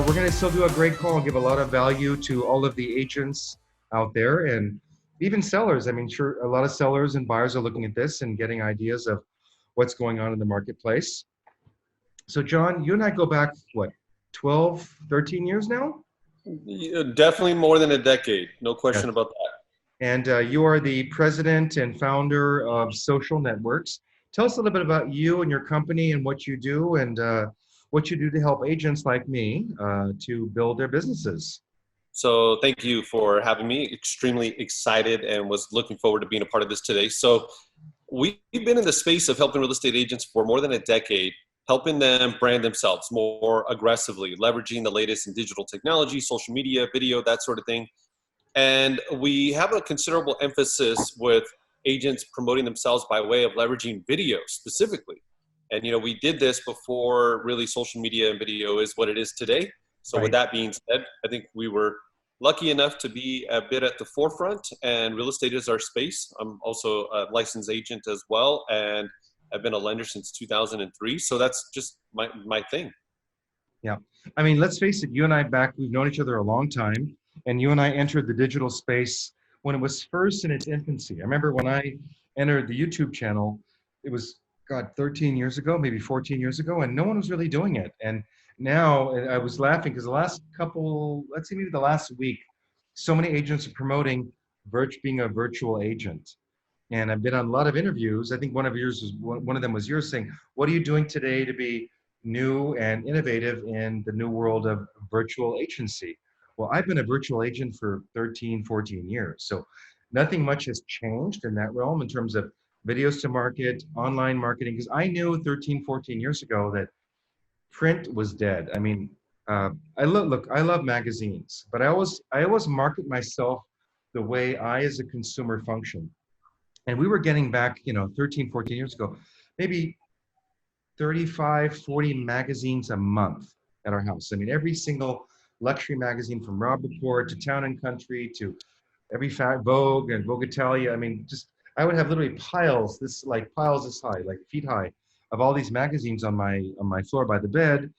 we're going to still do a great call and give a lot of value to all of the agents out there and even sellers. I mean, sure, a lot of sellers and buyers are looking at this and getting ideas of what's going on in the marketplace. So, John, you and I go back, what, 12, 13 years now? Definitely more than a decade. No question Yes. about that. And you are the president and founder of Social NetworX. Tell us a little bit about you and your company and what you do and what you do to help agents like me to build their businesses. So thank you for having me. Extremely excited and was looking forward to being a part of this today. So we've been in the space of helping real estate agents for more than a decade, helping them brand themselves more aggressively, leveraging the latest in digital technology, social media, video, that sort of thing. And we have a considerable emphasis with agents promoting themselves by way of leveraging video specifically. And, we did this before really social media and video is what it is today. So with Right. that being said, I think we were lucky enough to be a bit at the forefront, and real estate is our space. I'm also a licensed agent as well, and I've been a lender since 2003. So that's just my thing. Yeah. I mean, let's face it, you and I we've known each other a long time, and you and I entered the digital space when it was first in its infancy. I remember when I entered the YouTube channel, it was, God, 13 years ago, maybe 14 years ago, and no one was really doing it. And now I was laughing because the last couple, let's say maybe the last week, so many agents are promoting being a virtual agent. And I've been on a lot of interviews. I think one of them was yours saying, what are you doing today to be new and innovative in the new world of virtual agency? Well, I've been a virtual agent for 13, 14 years. So nothing much has changed in that realm in terms of videos to market, online marketing, because I knew 13, 14 years ago that print was dead. I mean, I love magazines, but I always market myself the way I as a consumer function. And we were getting back, 13, 14 years ago, maybe 35, 40 magazines a month at our house. I mean, every single luxury magazine from Robb Report to Town and Country to every Vogue and Vogue Italia. I mean, I would have literally piles this high, like feet high, of all these magazines on my floor by the bed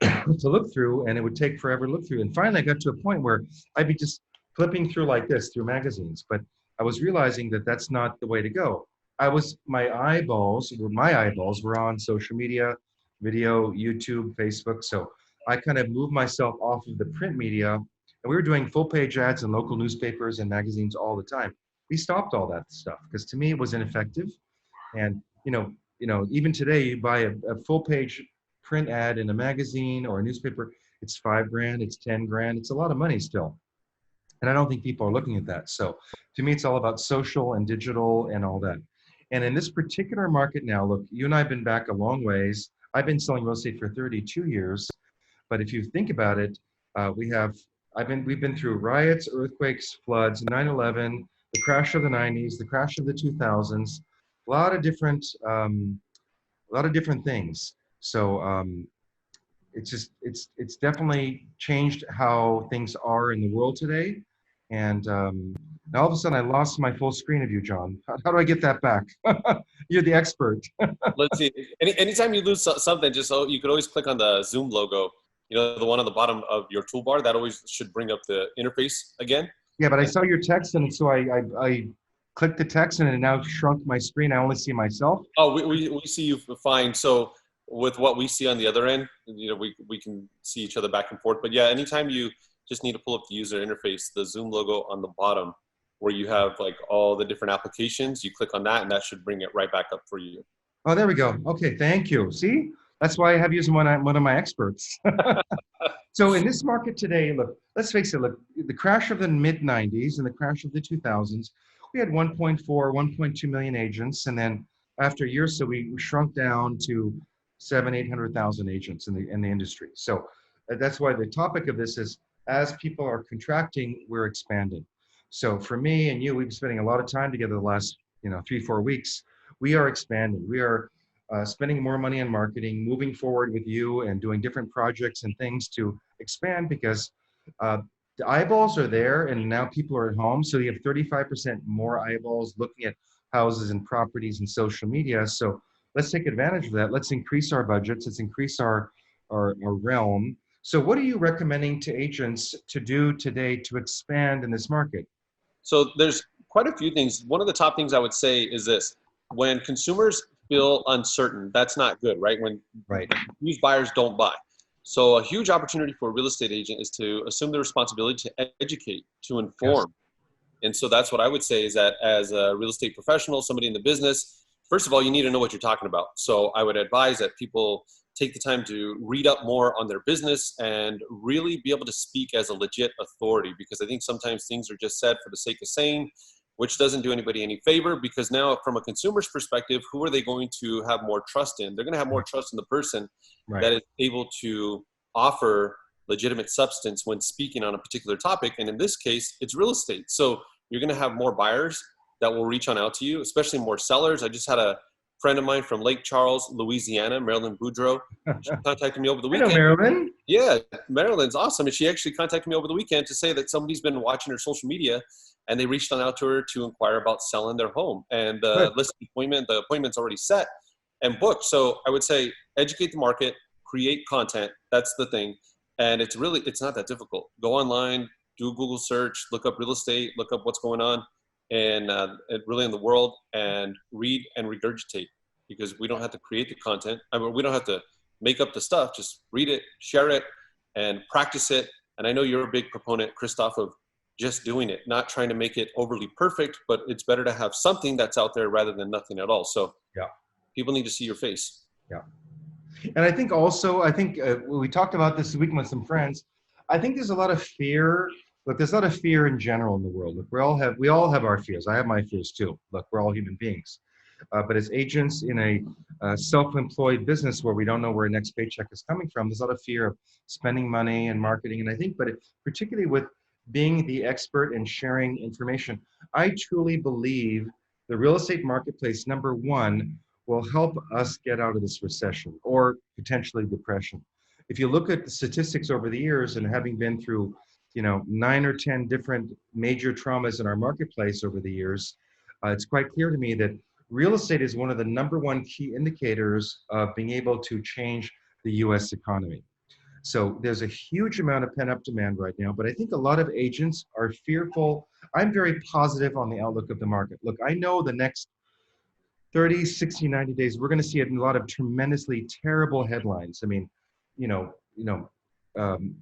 to look through, and it would take forever to look through. And finally, I got to a point where I'd be just flipping through like this through magazines, but I was realizing that that's not the way to go. My eyeballs were on social media, video, YouTube, Facebook. So I kind of moved myself off of the print media, and we were doing full page ads in local newspapers and magazines all the time. We stopped all that stuff because to me it was ineffective. And even today, you buy a full page print ad in a magazine or a newspaper, it's $5 grand, it's $10 grand, it's a lot of money still. And I don't think people are looking at that. So to me, it's all about social and digital and all that. And in this particular market now, look, you and I have been back a long ways. I've been selling real estate for 32 years. But if you think about it, we've been through riots, earthquakes, floods, 9/11, the crash of the 90s, the crash of the 2000s, a lot of different things. So it's definitely changed how things are in the world today. And now all of a sudden I lost my full screen of you, John. How do I get that back? You're the expert. Let's see. Anytime you lose something, just so you could always click on the Zoom logo. The one on the bottom of your toolbar. That always should bring up the interface again. Yeah, but I saw your text, and so I clicked the text, and it now shrunk my screen. I only see myself. Oh, we see you fine. So with what we see on the other end, we can see each other back and forth. But yeah, anytime you just need to pull up the user interface, the Zoom logo on the bottom, where you have like all the different applications, you click on that, and that should bring it right back up for you. Oh, there we go. Okay, thank you. See, that's why I have you as one of my experts. So in this market today, look, let's face it, look, the crash of the mid-90s and the crash of the 2000s, we had 1.4, 1.2 million agents. And then after a year or so, we shrunk down to 800,000 agents in the industry. So that's why the topic of this is, as people are contracting, we're expanding. So for me and you, we've been spending a lot of time together the last 3-4 weeks. We are expanding. We are spending more money on marketing, moving forward with you and doing different projects and things to expand because the eyeballs are there and now people are at home. So you have 35% more eyeballs looking at houses and properties and social media. So let's take advantage of that. Let's increase our budgets. Let's increase our realm So what are you recommending to agents to do today to expand in this market? So there's quite a few things. One of the top things I would say is this: when consumers feel uncertain, that's not good, right? When Right. used buyers don't buy. So a huge opportunity for a real estate agent is to assume the responsibility to educate, to Yes. inform. And so that's what I would say is that as a real estate professional, somebody in the business, first of all, you need to know what you're talking about. So I would advise that people take the time to read up more on their business and really be able to speak as a legit authority, because I think sometimes things are just said for the sake of saying, which doesn't do anybody any favor, because now from a consumer's perspective, who are they going to have more trust in? They're going to have more trust in the person Right. that is able to offer legitimate substance when speaking on a particular topic. And in this case, it's real estate. So you're going to have more buyers that will reach on out to you, especially more sellers. I just had a friend of mine from Lake Charles, Louisiana, Marilyn Boudreau. She contacted me over the I know weekend. Marilyn. Yeah, Marilyn's awesome. And she actually contacted me over the weekend to say that somebody's been watching her social media and they reached on out to her to inquire about selling their home. And Good. the appointment's already set and booked. So I would say educate the market, create content. That's the thing. And it's not that difficult. Go online, do a Google search, look up real estate, look up what's going on and really in the world, and read and regurgitate, because we don't have to create the content. I mean, we don't have to make up the stuff. Just read it, share it, and practice it. And I know you're a big proponent, Christophe, of just doing it, not trying to make it overly perfect, but it's better to have something that's out there rather than nothing at all. So Yeah. people need to see your face. Yeah. And I think also, we talked about this weekend with some friends. I think there's a lot of fear. Look, there's a lot of fear in general in the world. Look, we all have our fears. I have my fears too. Look, we're all human beings. But as agents in a self-employed business where we don't know where our next paycheck is coming from, there's a lot of fear of spending money and marketing. And I think, particularly with being the expert and sharing information, I truly believe the real estate marketplace, number one, will help us get out of this recession or potentially depression. If you look at the statistics over the years, and having been through, 9 or 10 different major traumas in our marketplace over the years, it's quite clear to me that real estate is one of the number one key indicators of being able to change the US economy. So there's a huge amount of pent up demand right now, but I think a lot of agents are fearful. I'm very positive on the outlook of the market. Look, I know the next 30, 60, 90 days, we're going to see a lot of tremendously terrible headlines. I mean,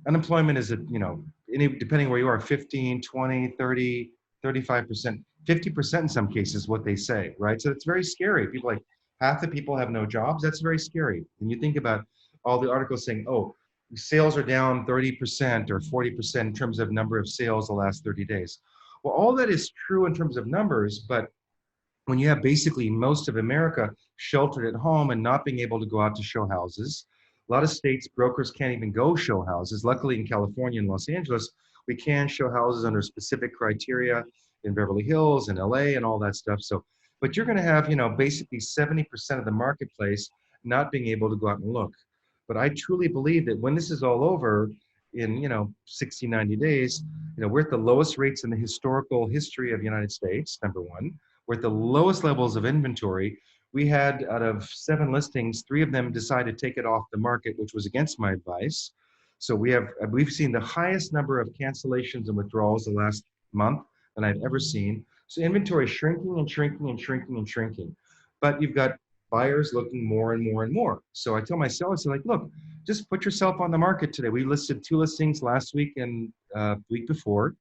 unemployment is, depending where you are, 15, 20, 30, 35%, 50% in some cases, what they say, right? So it's very scary. People like half the people have no jobs. That's very scary. And you think about all the articles saying, oh, sales are down 30% or 40% in terms of number of sales the last 30 days. Well, all that is true in terms of numbers, but when you have basically most of America sheltered at home and not being able to go out to show houses, a lot of states, brokers can't even go show houses. Luckily in California and Los Angeles, we can show houses under specific criteria in Beverly Hills and LA and all that stuff. So, but you're going to have, basically 70% of the marketplace not being able to go out and look. But I truly believe that when this is all over in, 60, 90 days, we're at the lowest rates in the historical history of the United States, number one. We're at the lowest levels of inventory. We had, out of 7 listings, 3 of them decided to take it off the market, which was against my advice. So we've seen the highest number of cancellations and withdrawals the last month than I've ever seen. So inventory is shrinking and shrinking and shrinking and shrinking. But you've got buyers looking more and more and more. So I tell my sellers, look, just put yourself on the market today. We listed 2 listings last week and the week before.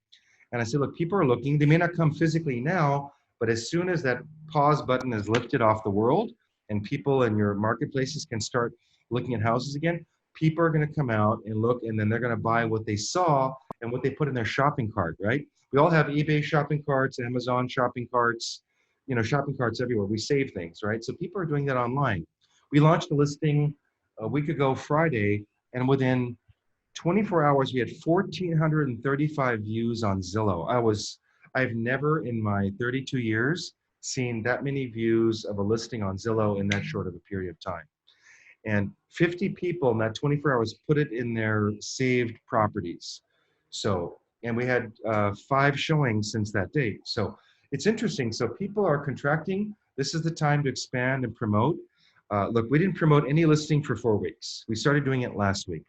And I said, look, people are looking. They may not come physically now, but as soon as that pause button is lifted off the world and people in your marketplaces can start looking at houses again, people are going to come out and look, and then they're going to buy what they saw and what they put in their shopping cart, right? We all have eBay shopping carts, Amazon shopping carts, shopping carts everywhere. We save things, right? So people are doing that online. We launched a listing a week ago Friday, and within 24 hours, we had 1,435 views on Zillow. I've never in my 32 years seen that many views of a listing on Zillow in that short of a period of time. And 50 people in that 24 hours put it in their saved properties. So, and we had 5 showings since that date. So it's interesting. So people are contracting. This is the time to expand and promote. Look, we didn't promote any listing for 4 weeks. We started doing it last week.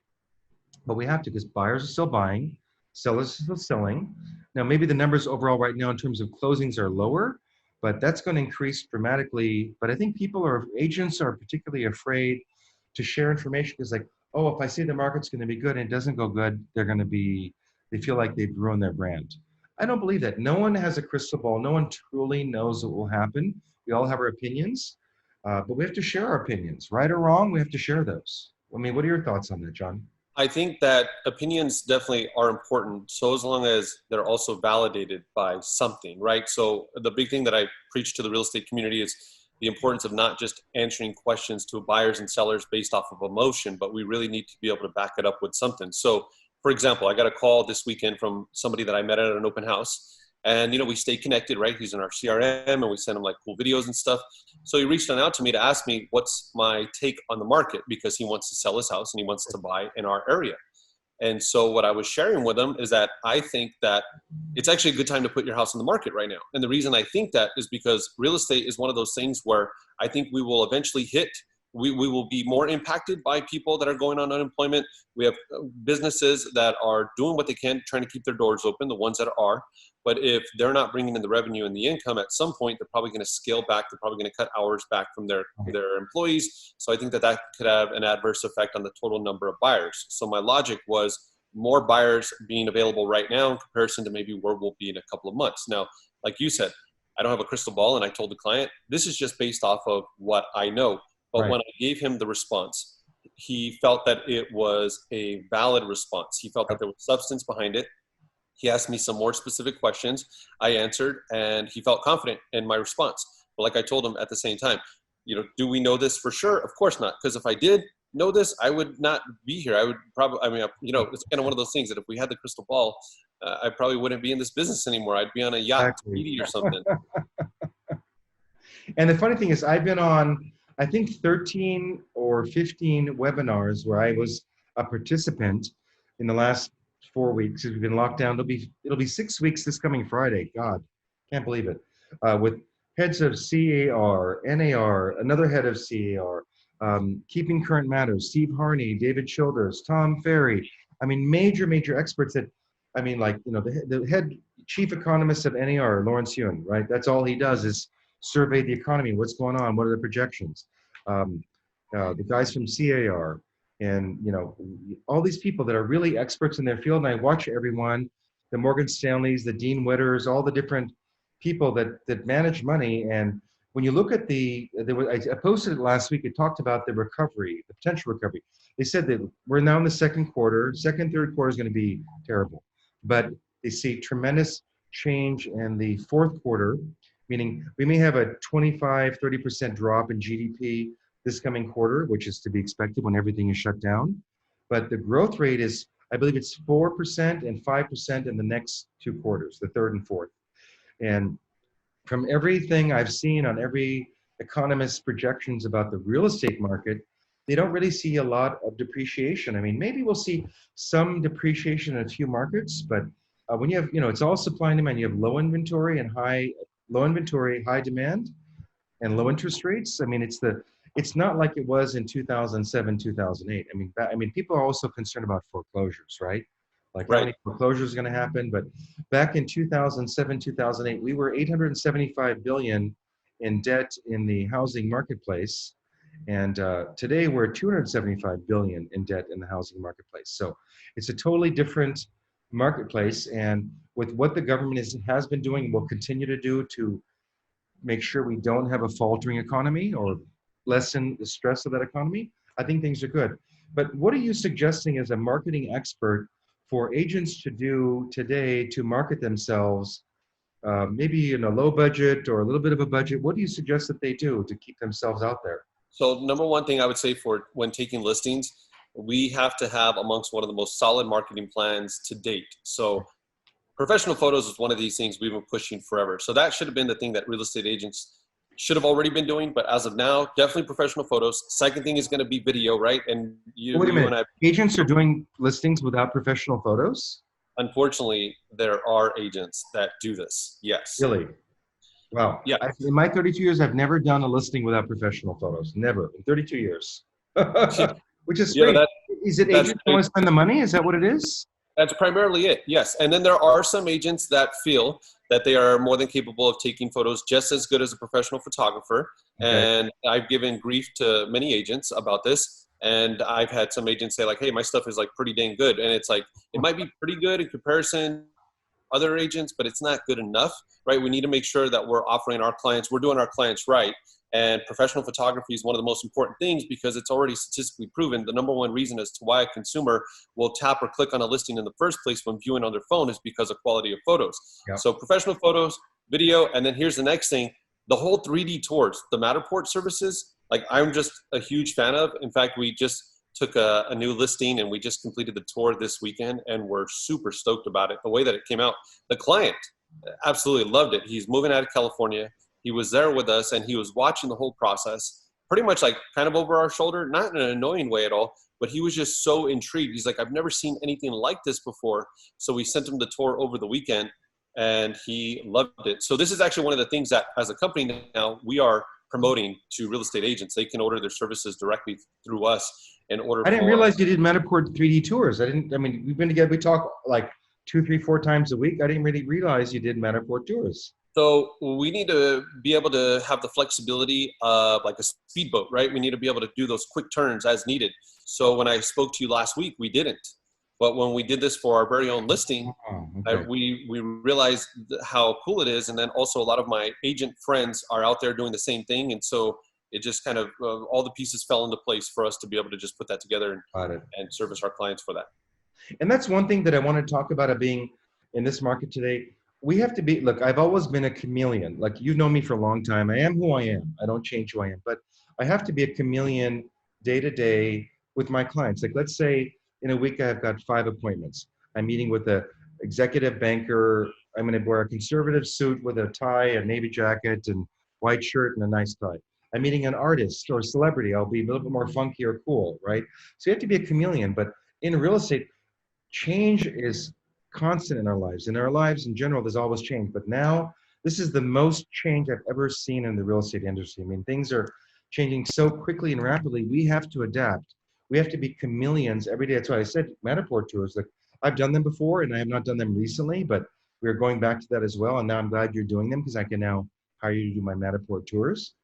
but we have to because buyers are still buying, sellers are still selling. Now, maybe the numbers overall right now in terms of closings are lower, but that's going to increase dramatically. But I think agents are particularly afraid to share information because like, oh, if I say the market's going to be good and it doesn't go good, they feel like they've ruined their brand. I don't believe that. No one has a crystal ball. No one truly knows what will happen. We all have our opinions, but we have to share our opinions, right or wrong. We have to share those. I mean, what are your thoughts on that, John? I think that opinions definitely are important, so as long as they're also validated by something, right? So the big thing that I preach to the real estate community is the importance of not just answering questions to buyers and sellers based off of emotion, but we really need to be able to back it up with something. So, for example, I got a call this weekend from somebody that I met at an open house. And, we stay connected, right? He's in our CRM and we send him like cool videos and stuff. So he reached out to me to ask me what's my take on the market because he wants to sell his house and he wants to buy in our area. And so what I was sharing with him is that I think that it's actually a good time to put your house on the market right now. And the reason I think that is because real estate is one of those things where I think we will eventually we will be more impacted by people that are going on unemployment. We have businesses that are doing what they can, trying to keep their doors open, the ones that are. But if they're not bringing in the revenue and the income, at some point, they're probably going to scale back. They're probably going to cut hours back from their employees. So I think that could have an adverse effect on the total number of buyers. So my logic was more buyers being available right now in comparison to maybe where we'll be in a couple of months. Now, like you said, I don't have a crystal ball, and I told the client, this is just based off of what I know. But when I gave him the response, he felt that it was a valid response. He felt that there was substance behind it. He asked me some more specific questions. I answered, and he felt confident in my response. But like I told him at the same time, do we know this for sure? Of course not. Because if I did know this, I would not be here. I would probably, it's kind of one of those things that if we had the crystal ball, I probably wouldn't be in this business anymore. I'd be on a yacht or something. And the funny thing is, I've been on, I think 13 or 15 webinars where I was a participant in the last 4 weeks. We've been locked down. It'll be 6 weeks this coming Friday. God, can't believe it. With heads of CAR, NAR, another head of CAR, Keeping Current Matters, Steve Harney, David Childers, Tom Ferry. I mean, major experts that, the head chief economist of NAR, Lawrence Yun, right? That's all he does is survey the economy, what's going on, what are the projections. The guys from CAR and, all these people that are really experts in their field. And I watch everyone, the Morgan Stanleys, the Dean Witters, all the different people that manage money. And when you look at I posted it last week, it talked about the recovery, the potential recovery. They said that we're now in the second, third quarter is going to be terrible. But they see tremendous change in the fourth quarter, meaning we may have a 25, 30% drop in GDP this coming quarter, which is to be expected when everything is shut down. But the growth rate is, I believe it's 4% and 5% in the next 2 quarters, the third and fourth. And from everything I've seen on every economist's projections about the real estate market, they don't really see a lot of depreciation. I mean, maybe we'll see some depreciation in a few markets, but when you have, it's all supply and demand. You have low inventory, high demand, and low interest rates. I mean, it's not like it was in 2007, 2008. I mean, people are also concerned about foreclosures, right? Like how many foreclosures are going to happen? But back in 2007, 2008, we were 875 billion in debt in the housing marketplace. And today we're 275 billion in debt in the housing marketplace. So it's a totally different marketplace. And with what the government has been doing and will continue to do to make sure we don't have a faltering economy or lessen the stress of that economy, I think things are good. But what are you suggesting as a marketing expert for agents to do today to market themselves, maybe in a low budget or a little bit of a budget? What do you suggest that they do to keep themselves out there? So number one thing I would say for when taking listings, we have to have amongst one of the most solid marketing plans to date. So professional photos is one of these things we've been pushing forever. So that should have been the thing that real estate agents should have already been doing. But as of now, definitely professional photos. Second thing is going to be video, right? And wait a minute. Agents are doing listings without professional photos? Unfortunately, there are agents that do this. Yes. Really? Wow. Yeah. In my 32 years, I've never done a listing without professional photos. Never. In 32 years. which is You know, great. Is it that's agents want to spend the money? Is that what it is? That's primarily it, yes. And then there are some agents that feel that they are more than capable of taking photos just as good as a professional photographer. Okay. And I've given grief to many agents about this. And I've had some agents say like, hey, my stuff is like pretty dang good. And it's like, it might be pretty good in comparison to other agents, but it's not good enough, right? We need to make sure that we're offering our clients, we're doing our clients right. And professional photography is one of the most important things because it's already statistically proven. The number one reason as to why a consumer will tap or click on a listing in the first place when viewing on their phone is because of quality of photos. Yep. So professional photos, video, and then here's the next thing, the whole 3D tours, the Matterport services, like I'm just a huge fan of. In fact, we just took a new listing and we just completed the tour this weekend and we're super stoked about it. The way that it came out, the client absolutely loved it. He's moving out of California. He was there with us and he was watching the whole process pretty much like kind of over our shoulder, not in an annoying way at all, but he was just so intrigued. He's like, I've never seen anything like this before. So we sent him the tour over the weekend and he loved it. So this is actually one of the things that as a company now we are promoting to real estate agents. They can order their services directly through us and order. I didn't realize you did Matterport 3D tours. I mean, we've been together, we talk like 2, 3, 4 times a week. I didn't really realize you did Matterport tours. So we need to be able to have the flexibility of like a speedboat, right? We need to be able to do those quick turns as needed. So when I spoke to you last week, we didn't. But when we did this for our very own listing, we realized how cool it is. And then also a lot of my agent friends are out there doing the same thing. And so it just kind of, all the pieces fell into place for us to be able to just put that together and service our clients for that. And that's one thing that I want to talk about being in this market today. We have to be, look, I've always been a chameleon. Like, you've known me for a long time. I am who I am. I don't change who I am. But I have to be a chameleon day to day with my clients. Like, let's say in a week I've got 5 appointments. I'm meeting with an executive banker. I'm going to wear a conservative suit with a tie, a navy jacket, and white shirt and a nice tie. I'm meeting an artist or a celebrity. I'll be a little bit more funky or cool, right? So you have to be a chameleon. But in real estate, change is constant in our lives. In our lives in general, there's always change. But now, this is the most change I've ever seen in the real estate industry. I mean, things are changing so quickly and rapidly. We have to adapt. We have to be chameleons every day. That's why I said Matterport tours. Like, I've done them before, and I have not done them recently, but we're going back to that as well. And now I'm glad you're doing them because I can now hire you to do my Matterport tours.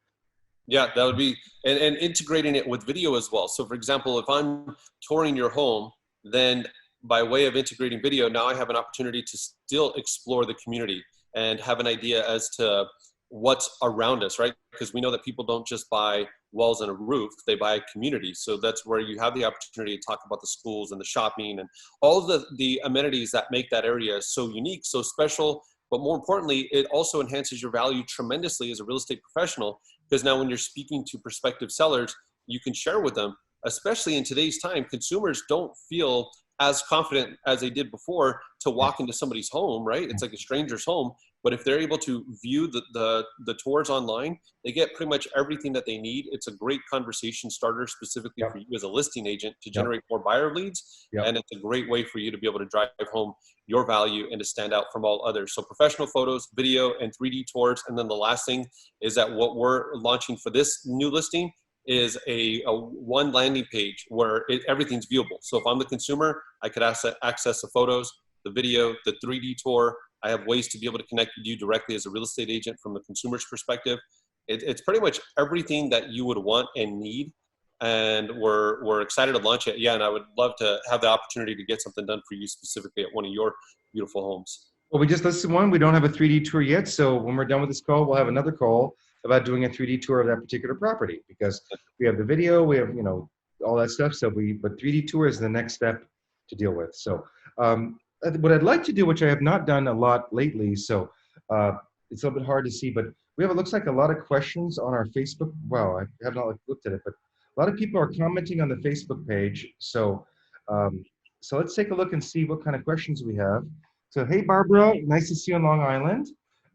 Yeah, that would be, and integrating it with video as well. So for example, if I'm touring your home, then by way of integrating video, now I have an opportunity to still explore the community and have an idea as to what's around us, right? Because we know that people don't just buy walls and a roof, they buy a community. So that's where you have the opportunity to talk about the schools and the shopping and all the amenities that make that area so unique, so special. But more importantly, it also enhances your value tremendously as a real estate professional, because now when you're speaking to prospective sellers, you can share with them, especially in today's time, consumers don't feel as confident as they did before to walk into somebody's home, right? It's like a stranger's home. But if they're able to view the tours online, they get pretty much everything that they need. It's a great conversation starter specifically for you as a listing agent to generate more buyer leads. And it's a great way for you to be able to drive home your value and to stand out from all others. So professional photos, video, and 3D tours. And then the last thing is that what we're launching for this new listing is a one landing page where everything's viewable. So if I'm the consumer, I could access the photos, the video, the 3D tour. I have ways to be able to connect with you directly as a real estate agent from the consumer's perspective. It's pretty much everything that you would want and need. And we're excited to launch it. Yeah, and I would love to have the opportunity to get something done for you specifically at one of your beautiful homes. Well, we just listed one. We don't have a 3D tour yet. So when we're done with this call, we'll have another call about doing a 3D tour of that particular property, because we have the video, we have, all that stuff. So but 3D tour is the next step to deal with. So what I'd like to do, which I have not done a lot lately, so it's a little bit hard to see, but we have, it looks like a lot of questions on our Facebook. Wow, I have not looked at it, but a lot of people are commenting on the Facebook page. So, so let's take a look and see what kind of questions we have. So, hey, Barbara, nice to see you on Long Island.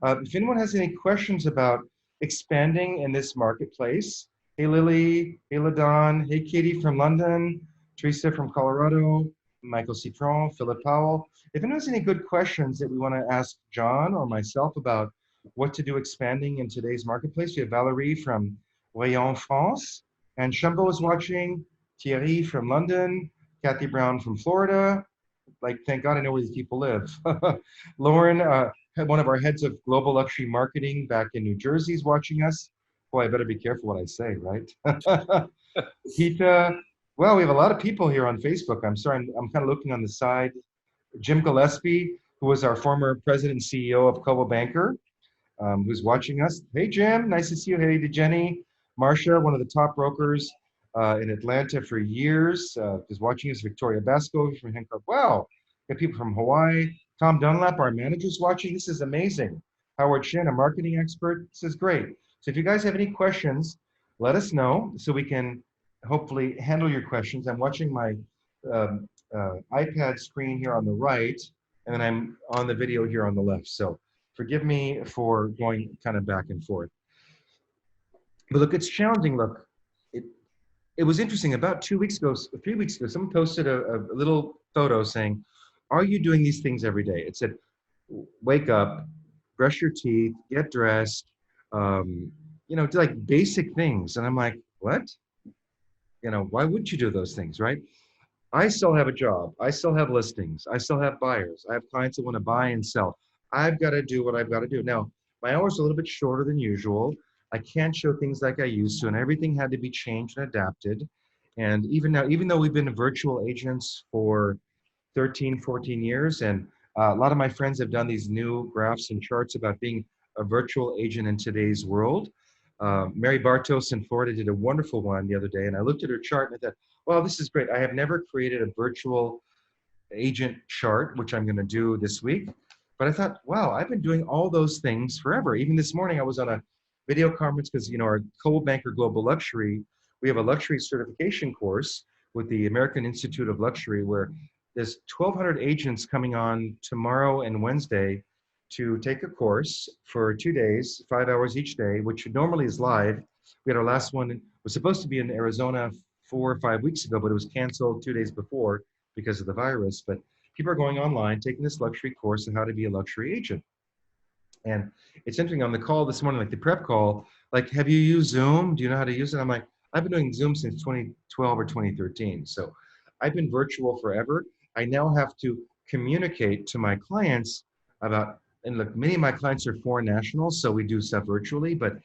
If anyone has any questions about expanding in this marketplace, hey, Lily, hey, LaDon, hey, Katie from London, Teresa from Colorado, Michael Citron, Philip Powell. If anyone has any good questions that we want to ask John or myself about what to do expanding in today's marketplace, we have Valerie from Reyes, France, and Shumbo is watching Thierry from London, Kathy Brown from Florida. Like, thank God I know where these people live. Lauren, one of our heads of global luxury marketing back in New Jersey is watching us. Boy, I better be careful what I say, right? Peter, well, we have a lot of people here on Facebook. I'm sorry, I'm kind of looking on the side. Jim Gillespie, who was our former president and CEO of Coldwell Banker, who's watching us. Hey, Jim, nice to see you. Hey to Jenny. Marcia, one of the top brokers in Atlanta for years, is watching us. Victoria Basco from Hancock. Wow, got people from Hawaii. Tom Dunlap, our manager's watching. This is amazing. Howard Shin, a marketing expert. This is great. So if you guys have any questions, let us know so we can hopefully handle your questions. I'm watching my iPad screen here on the right, and then I'm on the video here on the left. So forgive me for going kind of back and forth. But look, it's challenging. Look, it was interesting. About 2 weeks ago, 3 weeks ago, someone posted a little photo saying, "Are you doing these things every day?" It said, "Wake up, brush your teeth, get dressed, do like basic things." And I'm like, "What? Why wouldn't you do those things, right?" I still have a job. I still have listings. I still have buyers. I have clients that want to buy and sell. I've got to do what I've got to do. Now, my hours are a little bit shorter than usual. I can't show things like I used to, and everything had to be changed and adapted. And even now, even though we've been virtual agents for 13, 14 years, and a lot of my friends have done these new graphs and charts about being a virtual agent in today's world. Mary Bartos in Florida did a wonderful one the other day, and I looked at her chart and I thought, well, this is great. I have never created a virtual agent chart, which I'm going to do this week. But I thought, wow, I've been doing all those things forever. Even this morning, I was on a video conference because, our Coldwell Banker Global Luxury, we have a luxury certification course with the American Institute of Luxury where there's 1,200 agents coming on tomorrow and Wednesday to take a course for 2 days, 5 hours each day, which normally is live. We had our last one, was supposed to be in Arizona 4 or 5 weeks ago, but it was canceled 2 days before because of the virus. But people are going online, taking this luxury course on how to be a luxury agent. And it's interesting on the call this morning, like the prep call, like, have you used Zoom? Do you know how to use it? I'm like, I've been doing Zoom since 2012 or 2013. So I've been virtual forever. I now have to communicate to my clients about, and look, many of my clients are foreign nationals, so we do stuff virtually, but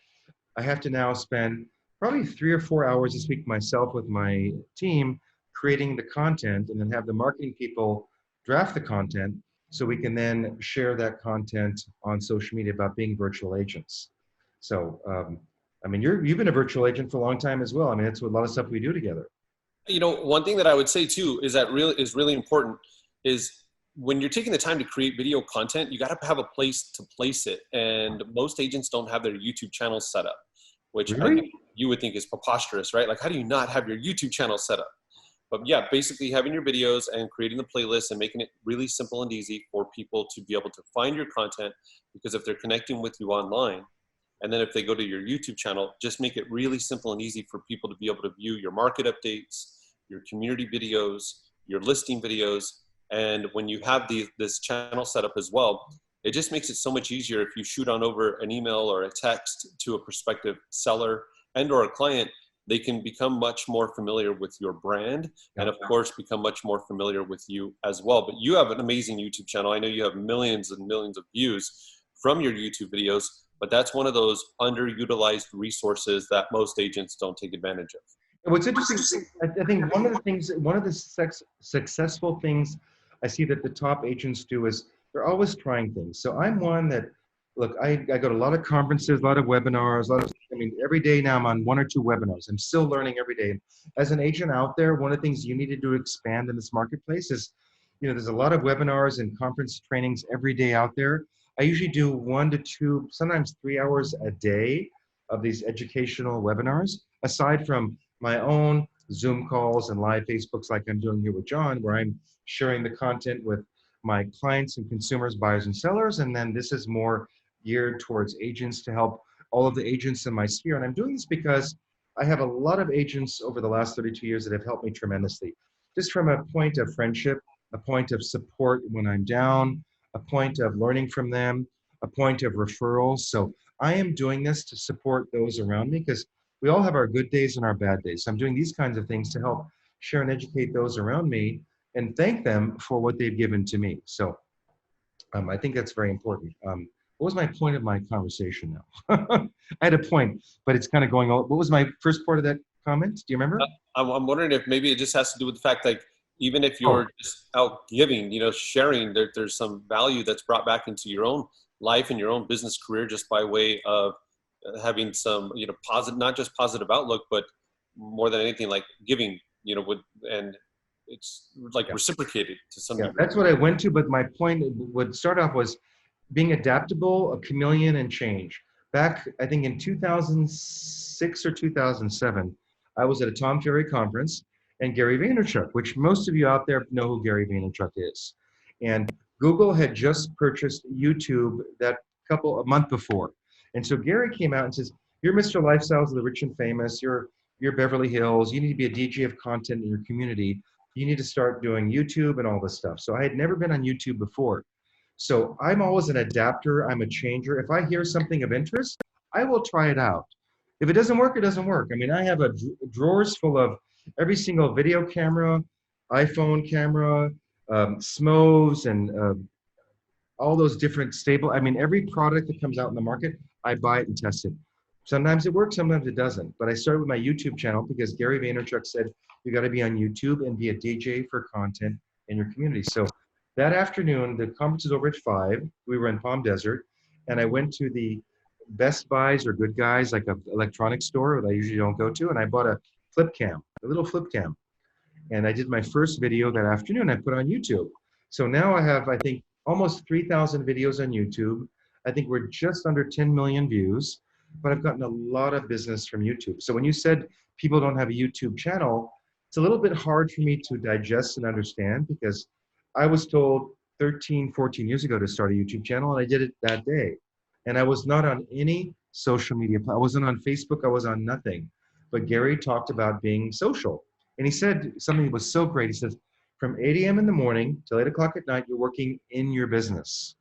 I have to now spend probably 3 or 4 hours this week myself with my team creating the content, and then have the marketing people draft the content so we can then share that content on social media about being virtual agents. So, I mean, you've been a virtual agent for a long time as well. I mean, that's what a lot of stuff we do together. One thing that I would say too is that really important is when you're taking the time to create video content, you got to have a place to place it. And most agents don't have their YouTube channels set up, which Really? I think you would think is preposterous, right? Like, how do you not have your YouTube channel set up? But yeah, basically having your videos and creating the playlist and making it really simple and easy for people to be able to find your content, because if they're connecting with you online, and then if they go to your YouTube channel, just make it really simple and easy for people to be able to view your market updates, your community videos, your listing videos. And when you have this channel set up as well, it just makes it so much easier if you shoot on over an email or a text to a prospective seller and or a client. They can become much more familiar with your brand and of course become much more familiar with you as well. But you have an amazing YouTube channel. I know you have millions and millions of views from your YouTube videos, but that's one of those underutilized resources that most agents don't take advantage of. What's interesting, I think one of the successful things I see that the top agents do is they're always trying things. So I'm one that, look, I go to a lot of conferences, a lot of webinars, every day now I'm on 1 or 2 webinars. I'm still learning every day. As an agent out there, one of the things you need to do to expand in this marketplace is, there's a lot of webinars and conference trainings every day out there. I usually do 1 to 2, sometimes 3 hours a day of these educational webinars, aside from my own Zoom calls and live Facebooks like I'm doing here with John, where I'm sharing the content with my clients and consumers, buyers and sellers. And then this is more geared towards agents to help all of the agents in my sphere. And I'm doing this because I have a lot of agents over the last 32 years that have helped me tremendously, just from a point of friendship, a point of support when I'm down, a point of learning from them, a point of referrals. So I am doing this to support those around me because we all have our good days and our bad days. So I'm doing these kinds of things to help share and educate those around me and thank them for what they've given to me. So I think that's very important. What was my point of my conversation now? I had a point, but it's kind of going on. What was my first part of that comment? Do you remember? I'm wondering if maybe it just has to do with the fact, like, even if Oh, you're just out giving, sharing, there's some value that's brought back into your own life and your own business career just by way of having some, positive, not just positive outlook, but more than anything, like giving, and it's like yeah. reciprocated to some Yeah, degree. that's what I went to. But my point would start off was being adaptable, a chameleon, and change. Back, I think in 2006 or 2007, I was at a Tom Ferry conference and Gary Vaynerchuk, which most of you out there know who Gary Vaynerchuk is. And Google had just purchased YouTube a month before. And so Gary came out and says, "You're Mr. Lifestyles of the Rich and Famous. You're Beverly Hills. You need to be a DJ of content in your community. You need to start doing YouTube and all this stuff." So I had never been on YouTube before. So I'm always an adapter. I'm a changer. If I hear something of interest, I will try it out. If it doesn't work, it doesn't work. I mean, I have drawers full of every single video camera, iPhone camera, SMOs, and all those different stable. I mean, every product that comes out in the market, I buy it and test it. Sometimes it works, sometimes it doesn't. But I started with my YouTube channel because Gary Vaynerchuk said, you got to be on YouTube and be a DJ for content in your community. So that afternoon, the conference was over at 5. We were in Palm Desert, and I went to the Best Buys or Good Guys, like an electronics store that I usually don't go to, and I bought a flip cam, a little flip cam. And I did my first video that afternoon. I put on YouTube. So now I have, I think, almost 3,000 videos on YouTube. I think we're just under 10 million views, but I've gotten a lot of business from YouTube. So when you said people don't have a YouTube channel, it's a little bit hard for me to digest and understand because I was told 13, 14 years ago to start a YouTube channel, and I did it that day. And I was not on any social media. I wasn't on Facebook. I was on nothing. But Gary talked about being social. And he said something that was so great. He says, from 8 a.m. in the morning till 8 o'clock at night, you're working in your business.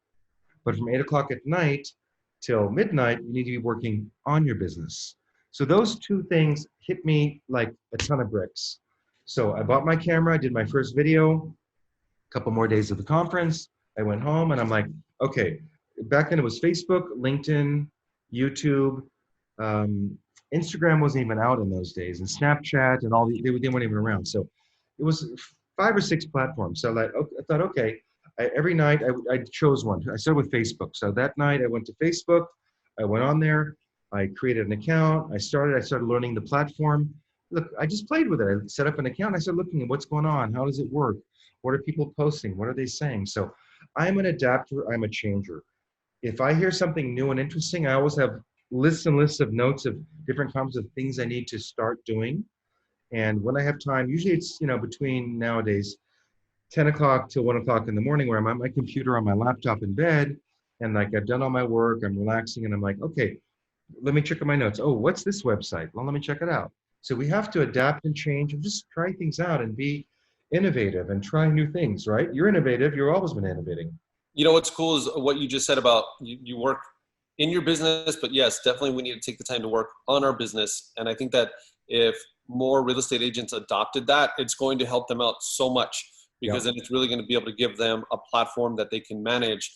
But from 8 o'clock at night till midnight, you need to be working on your business. So those two things hit me like a ton of bricks. So I bought my camera, I did my first video, a couple more days of the conference. I went home and I'm like, okay, back then it was Facebook, LinkedIn, YouTube, Instagram wasn't even out in those days, and Snapchat and all they weren't even around. So it was 5 or 6 platforms. So I thought, okay, every night I chose one. I started with Facebook. So that night I went to Facebook. I went on there. I created an account. I started learning the platform. Look, I just played with it. I set up an account. I started looking at what's going on. How does it work? What are people posting? What are they saying? So I'm an adapter. I'm a changer. If I hear something new and interesting, I always have lists and lists of notes of different kinds of things I need to start doing. And when I have time, usually it's, between nowadays 10 o'clock till 1 o'clock in the morning where I'm on my computer, on my laptop in bed, and like I've done all my work, I'm relaxing, and I'm like, okay, let me check out my notes. Oh, what's this website? Well, let me check it out. So we have to adapt and change and just try things out and be innovative and try new things, right? You're innovative. You've always been innovating. What's cool is what you just said about you work in your business, but yes, definitely we need to take the time to work on our business. And I think that if more real estate agents adopted that, it's going to help them out so much because then it's really going to be able to give them a platform that they can manage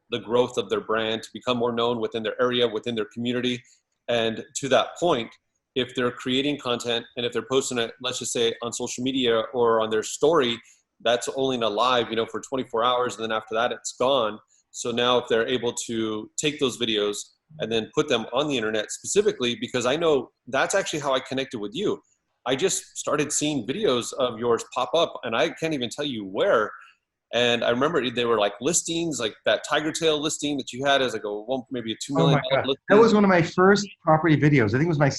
the growth of their brand to become more known within their area, within their community. And to that point, if they're creating content and if they're posting it, let's just say on social media or on their story, that's only live, for 24 hours. And then after that, it's gone. So now if they're able to take those videos and then put them on the internet specifically, because I know that's actually how I connected with you. I just started seeing videos of yours pop up and I can't even tell you where. And I remember they were like listings, like that tiger tail listing that you had as like maybe a $2 million listing. That was one of my first property videos. I think it was my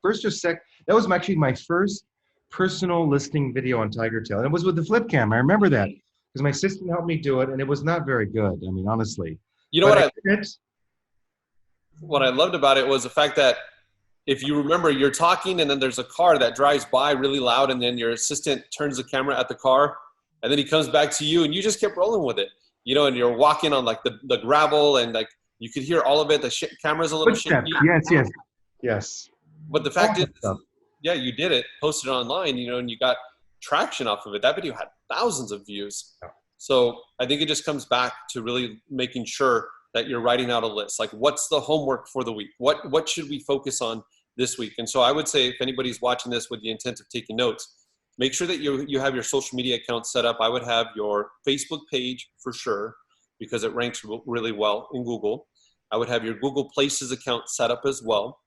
first or second. That was actually my first personal listing video on Tiger Tail. And it was with the flip cam. I remember that because my assistant helped me do it and it was not very good. I mean, honestly. What I loved about it was the fact that if you remember, you're talking and then there's a car that drives by really loud and then your assistant turns the camera at the car and then he comes back to you and you just kept rolling with it, and you're walking on like the gravel and like you could hear all of it. The camera's a little shaky. Yes. But the fact is, yeah, you did it, posted it online, and you got traction off of it. That video had thousands of views. So I think it just comes back to really making sure that you're writing out a list. Like, what's the homework for the week? What should we focus on this week? And so I would say if anybody's watching this with the intent of taking notes, make sure that you have your social media account set up. I would have your Facebook page for sure, because it ranks really well in Google. I would have your Google Places account set up as well.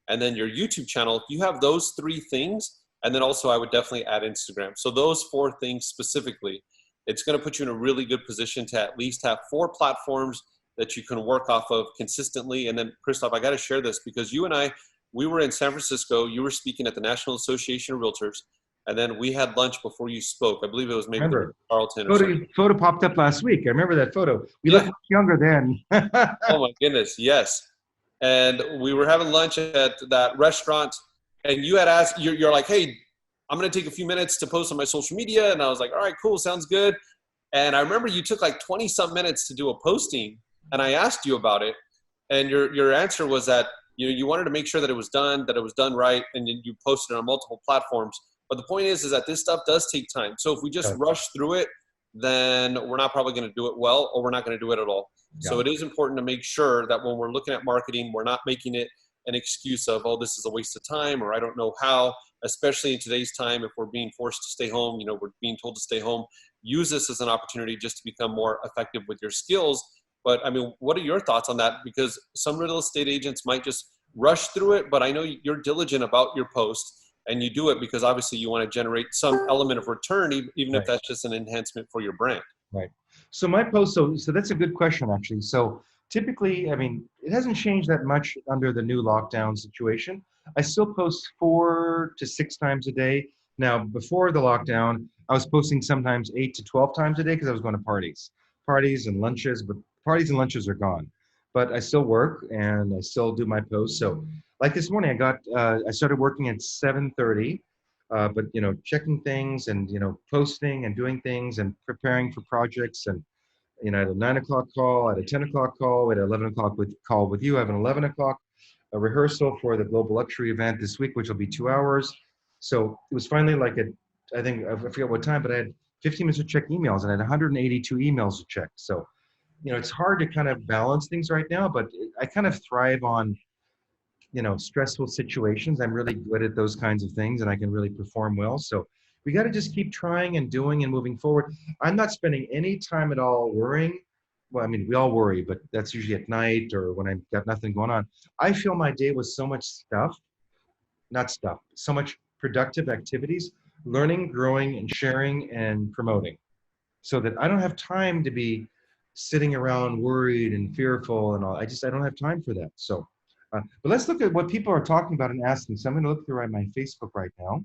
And then your YouTube channel, if you have those 3 things, and then also I would definitely add Instagram. So those 4 things specifically, it's going to put you in a really good position to at least have 4 platforms that you can work off of consistently. And then Christophe, I got to share this because you and I, we were in San Francisco. You were speaking at the National Association of Realtors. And then we had lunch before you spoke. I believe it was maybe Carlton or something. Photo popped up last week. I remember that photo. We looked much younger then. Oh my goodness, yes. And we were having lunch at that restaurant, and you had asked, you're like, hey, I'm going to take a few minutes to post on my social media. And I was like, all right, cool, sounds good. And I remember you took like 20-some minutes to do a posting, and I asked you about it. And your answer was that you wanted to make sure that it was done right, and you posted it on multiple platforms. But the point is that this stuff does take time. So if we just rush through it, then we're not probably going to do it well, or we're not going to do it at all. Yeah. So it is important to make sure that when we're looking at marketing, we're not making it an excuse of, oh, this is a waste of time, or I don't know how, especially in today's time, if we're being forced to stay home, we're being told to stay home. Use this as an opportunity just to become more effective with your skills. But I mean, what are your thoughts on that? Because some real estate agents might just rush through it, but I know you're diligent about your posts. And you do it because obviously you want to generate some element of return, even if that's just an enhancement for your brand. Right. So my post, so that's a good question, actually. So typically, I mean, it hasn't changed that much under the new lockdown situation. I still post 4 to 6 times a day. Now, before the lockdown, I was posting sometimes 8 to 12 times a day because I was going to parties and lunches, but parties and lunches are gone. But I still work and I still do my posts. So like this morning, I started working at 7:30, but checking things and posting and doing things and preparing for projects. And I had a 9 o'clock call, I had a 10 o'clock call, I had an 11 o'clock call with you. I have an 11 o'clock a rehearsal for the Global Luxury event this week, which will be 2 hours. So it was finally like I forget what time, but I had 15 minutes to check emails, and I had 182 emails to check. So it's hard to kind of balance things right now, but I kind of thrive on stressful situations. I'm really good at those kinds of things, and I can really perform well. So we got to just keep trying and doing and moving forward. I'm not spending any time at all worrying. Well, I mean, we all worry, but that's usually at night or when I've got nothing going on. I fill my day with so much so much productive activities, learning, growing, and sharing and promoting, so that I don't have time to be sitting around worried and fearful and all. I don't have time for that. So. But let's look at what people are talking about and asking. So I'm going to look through my Facebook right now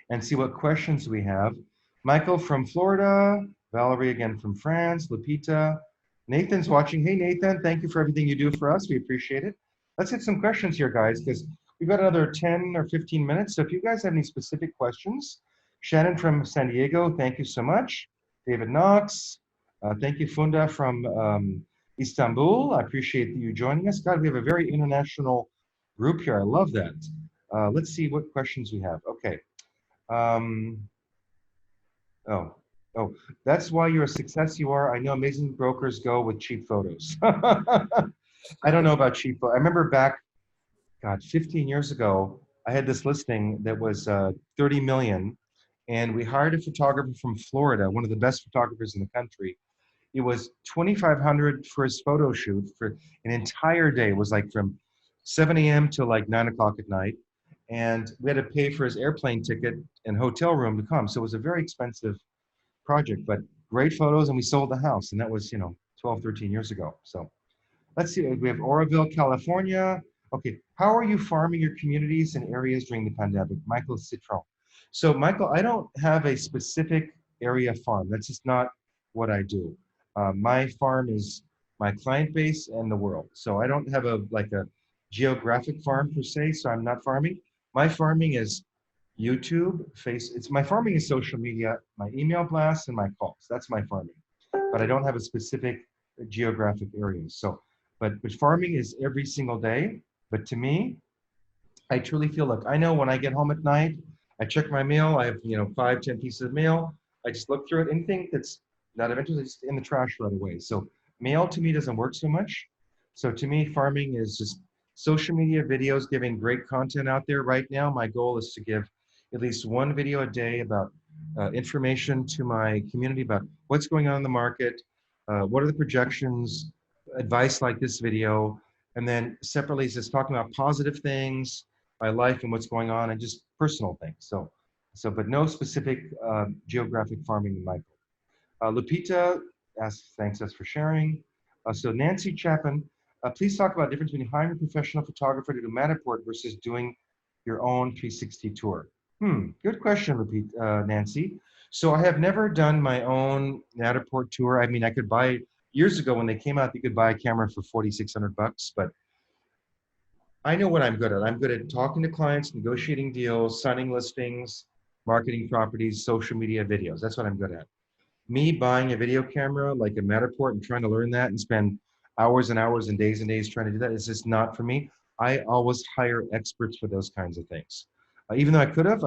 and see what questions we have. Michael from Florida, Valerie again from France, Lupita, Nathan's watching. Hey, Nathan, thank you for everything you do for us. We appreciate it. Let's get some questions here, guys, because we've got another 10 or 15 minutes. So if you guys have any specific questions, Shannon from San Diego, thank you so much. David Knox, thank you, Funda from Istanbul. I appreciate you joining us. God, we have a very international group here. I love that. Let's see what questions we have. Okay. Oh, that's why you're a success you are. I know amazing brokers go with cheap photos. I don't know about cheap photos. I remember back, 15 years ago, I had this listing that was 30 million, and we hired a photographer from Florida, one of the best photographers in the country. It was $2,500 for his photo shoot for an entire day. It was like from 7 a.m. till like 9 o'clock at night. And we had to pay for his airplane ticket and hotel room to come. So it was a very expensive project, but great photos. And we sold the house. And that was, 12, 13 years ago. So let's see. We have Oroville, California. Okay. How are you farming your communities and areas during the pandemic? Michael Citron. So Michael, I don't have a specific area farm. That's just not what I do. My farm is my client base and the world. So I don't have a geographic farm per se, so I'm not farming. My farming is YouTube, my farming is social media, my email blasts, and my calls. That's my farming. But I don't have a specific geographic area. So, but farming is every single day. But to me, I truly feel like I know when I get home at night, I check my mail. I have, 5, 10 pieces of mail. I just look through it. Anything that's not of interest, it's in the trash right away. So mail to me doesn't work so much. So to me, farming is just social media videos, giving great content out there. Right now, my goal is to give at least one video a day about information to my community about what's going on in the market, what are the projections, advice like this video, and then separately just talking about positive things, my life and what's going on, and just personal things. But no specific geographic farming in my book. Lupita asks, thanks us for sharing. So Nancy Chapin, please talk about the difference between hiring a professional photographer to do Matterport versus doing your own 360 tour. Good question, Lupita, Nancy. So I have never done my own Matterport tour. I mean, I could buy, years ago when they came out, you could buy a camera for $4,600, but I know what I'm good at. I'm good at talking to clients, negotiating deals, signing listings, marketing properties, social media videos. That's what I'm good at. Me buying a video camera like a Matterport and trying to learn that and spend hours and hours and days trying to do that is just not for me. I always hire experts for those kinds of things. Even though I could have,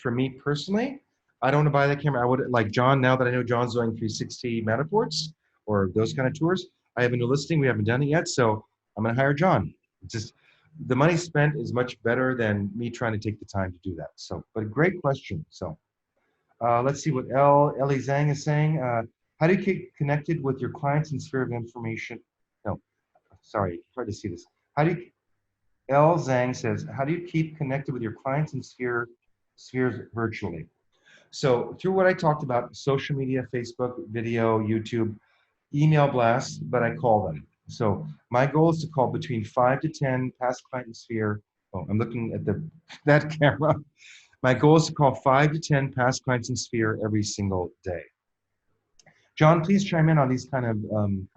for me personally, I don't want to buy that camera. I would, like John, now that I know John's doing 360 Matterports or those kind of tours, I have a new listing. We haven't done it yet. So I'm going to hire John. Just the money spent is much better than me trying to take the time to do that. So, but a great question. So. Let's see what Ellie Zhang is saying. How do you keep connected with your clients in sphere of information? No, sorry, hard to see this. How do you, L Zhang says, how do you keep connected with your clients in spheres virtually? So through what I talked about, social media, Facebook, video, YouTube, email blasts, but I call them. So my goal is to call between 5 to 10 past client in sphere. Oh, I'm looking at that camera. My goal is to call 5 to 10 past clients in Sphere every single day. John, please chime in on these kind of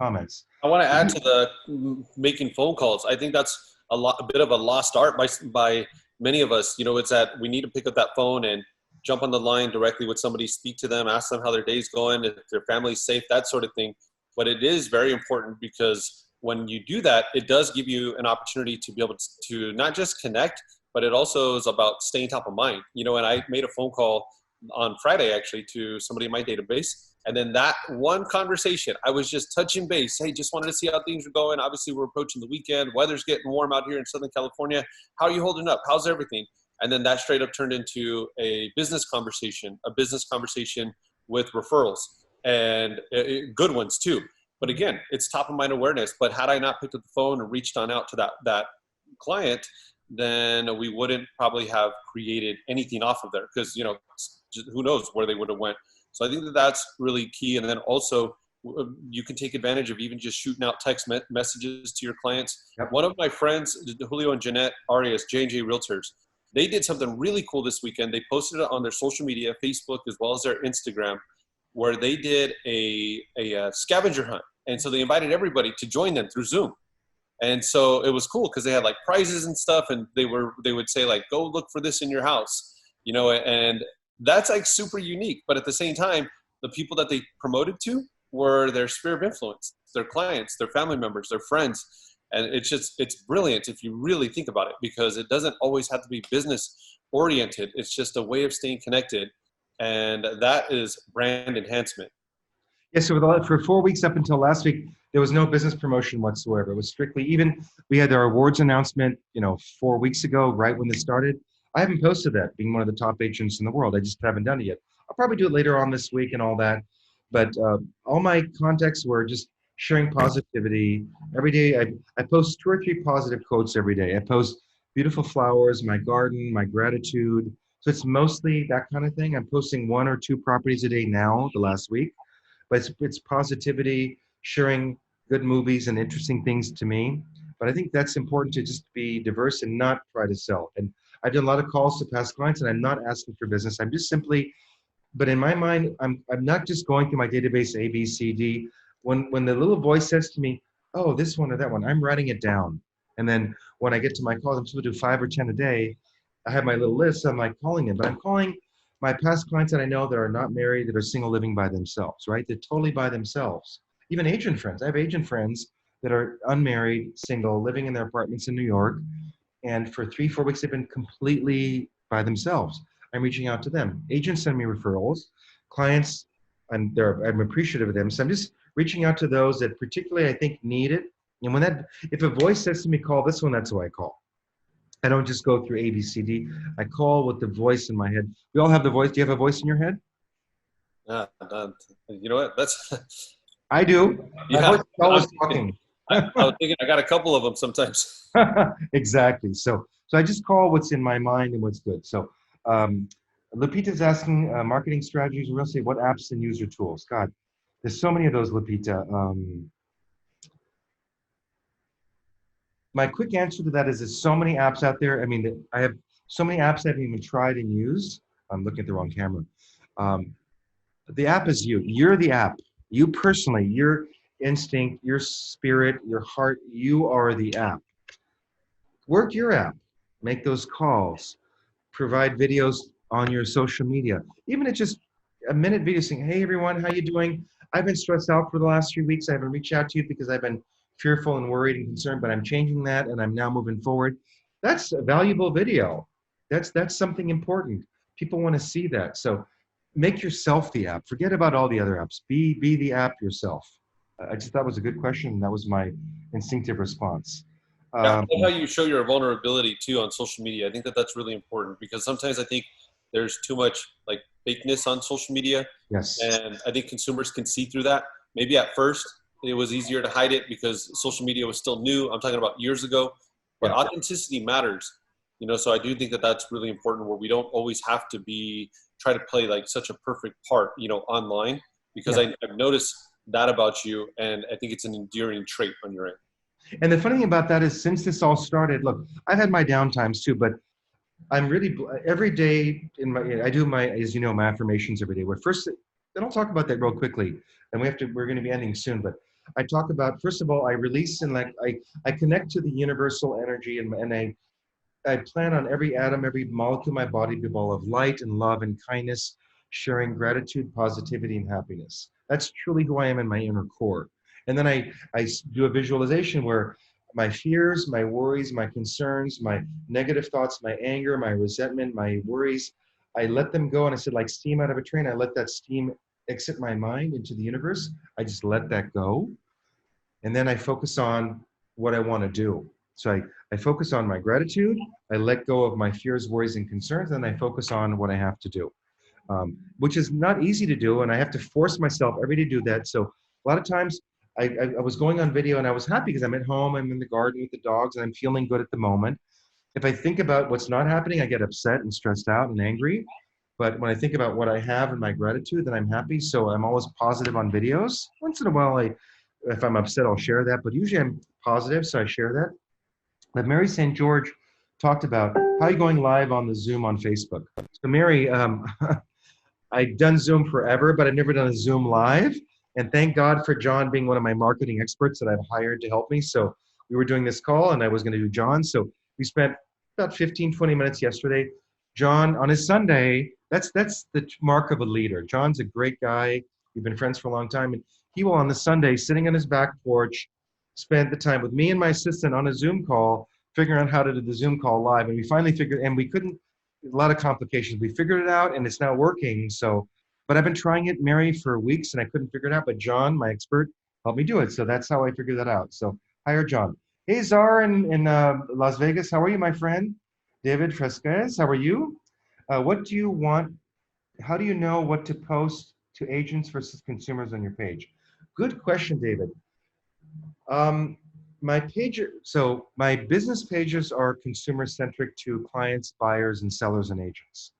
comments. I want to add to the making phone calls. I think that's a bit of a lost art by many of us. It's that we need to pick up that phone and jump on the line directly with somebody, speak to them, ask them how their day's going, if their family's safe, that sort of thing. But it is very important because when you do that, it does give you an opportunity to be able to not just connect, but it also is about staying top of mind. And I made a phone call on Friday actually to somebody in my database. And then that one conversation, I was just touching base. Hey, just wanted to see how things are going. Obviously, we're approaching the weekend. Weather's getting warm out here in Southern California. How are you holding up? How's everything? And then that straight up turned into a business conversation with referrals and good ones too. But again, it's top of mind awareness. But had I not picked up the phone and reached on out to that client, then we wouldn't probably have created anything off of there because, who knows where they would have went. So I think that's really key. And then also you can take advantage of even just shooting out text messages to your clients. Yep. One of my friends, Julio and Jeanette Arias, J&J Realtors, they did something really cool this weekend. They posted it on their social media, Facebook, as well as their Instagram, where they did a scavenger hunt. And so they invited everybody to join them through Zoom. And so it was cool because they had like prizes and stuff. And they would say like, go look for this in your house, and that's like super unique. But at the same time, the people that they promoted to were their sphere of influence, their clients, their family members, their friends. And it's brilliant if you really think about it, because it doesn't always have to be business oriented. It's just a way of staying connected. And that is brand enhancement. Yeah, so for 4 weeks up until last week, there was no business promotion whatsoever. It was strictly, even we had our awards announcement, 4 weeks ago, right when this started. I haven't posted that, being one of the top agents in the world. I just haven't done it yet. I'll probably do it later on this week and all that. But all my contacts were just sharing positivity. Every day I post 2 or 3 positive quotes every day. I post beautiful flowers, my garden, my gratitude. So it's mostly that kind of thing. I'm posting 1 or 2 properties a day now, the last week. But it's positivity, sharing good movies and interesting things to me. But I think that's important to just be diverse and not try to sell. And I've done a lot of calls to past clients, and I'm not asking for business. I'm just simply, but in my mind, I'm not just going through my database A, B, C, D. When the little voice says to me, oh, this one or that one, I'm writing it down. And then when I get to my calls, I'm supposed to do 5 or 10 a day. I have my little list, I'm like calling them, but I'm calling my past clients that I know that are not married, that are single, living by themselves, right? They're totally by themselves. Even agent friends. I have agent friends that are unmarried, single, living in their apartments in New York. And for 3, 4 weeks, they've been completely by themselves. I'm reaching out to them. Agents send me referrals. Clients, I'm appreciative of them. So I'm just reaching out to those that particularly I think need it. And if a voice says to me, call this one, that's who I call. I don't just go through A, B, C, D. I call with the voice in my head. We all have the voice. Do you have a voice in your head? You know what? That's I do. My yeah. voice is always talking. I was thinking I got a couple of them sometimes. Exactly. So I just call what's in my mind and what's good. So Lupita's asking marketing strategies in real estate, what apps and user tools? God, there's so many of those, Lupita. My quick answer to that is there's so many apps out there. I mean, I have so many apps I haven't even tried and used. I'm looking at the wrong camera. The app is you. You're the app. You personally, your instinct, your spirit, your heart, you are the app. Work your app. Make those calls. Provide videos on your social media. Even if just a minute video saying, hey everyone, how you doing? I've been stressed out for the last 3 weeks. I haven't reached out to you because I've been fearful and worried and concerned, but I'm changing that and I'm now moving forward. That's a valuable video. That's something important. People want to see that. So make yourself the app. Forget about all the other apps. Be the app yourself. I just thought it was a good question, and that was my instinctive response. Yeah, I love how you show your vulnerability too on social media. I think that that's really important because sometimes I think there's too much like fakeness on social media. Yes. And I think consumers can see through that. Maybe at first it was easier to hide it because social media was still new. I'm talking about years ago, but Yeah. authenticity matters. So I do think that that's really important where we don't always have to try to play like such a perfect part, online, because Yeah. I've noticed that about you. And I think it's an endearing trait on your end. And the funny thing about that is since this all started, look, I've had my downtimes too, but I'm really, every day I do as you know, my affirmations every day. Then I'll talk about that real quickly. And we're going to be ending soon, but I talk about, first of all, I release and I connect to the universal energy and I plan on every atom, every molecule of my body to be a ball of light and love and kindness, sharing gratitude, positivity, and happiness. That's truly who I am in my inner core. And then I do a visualization where my fears, my worries, my concerns, my negative thoughts, my anger, my resentment, my worries, I let them go. And I said, like steam out of a train, I let that steam exit my mind into the universe. I just let that go. And then I focus on what I want to do. So I focus on my gratitude. I let go of my fears, worries, and concerns. And I focus on what I have to do, which is not easy to do. And I have to force myself every day to do that. So a lot of times I was going on video and I was happy because I'm at home, I'm in the garden with the dogs, and I'm feeling good at the moment. If I think about what's not happening, I get upset and stressed out and angry. But when I think about what I have and my gratitude, then I'm happy. So I'm always positive on videos. Once in a while, if I'm upset, I'll share that. But usually I'm positive, so I share that. But Mary St. George talked about how you're going live on the Zoom on Facebook. So Mary, I've done Zoom forever, but I've never done a Zoom live. And thank God for John being one of my marketing experts that I've hired to help me. So we were doing this call and I was going to do John. So we spent about 15, 20 minutes yesterday. John, on his Sunday, that's the mark of a leader. John's a great guy. We've been friends for a long time. And he will, on the Sunday, sitting on his back porch, spend the time with me and my assistant on a Zoom call, figuring out how to do the Zoom call live. And we finally figured, and we couldn't, a lot of complications. We figured it out and it's now working. So, but I've been trying it, Mary, for weeks and I couldn't figure it out. But John, my expert, helped me do it. So that's how I figured that out. So hire John. Hey, Czar in Las Vegas. How are you, my friend? David Fresquez, how are you? What do you want? How do you know what to post to agents versus consumers on your page? Good question, David. My business pages are consumer centric to clients, buyers, and sellers and agents.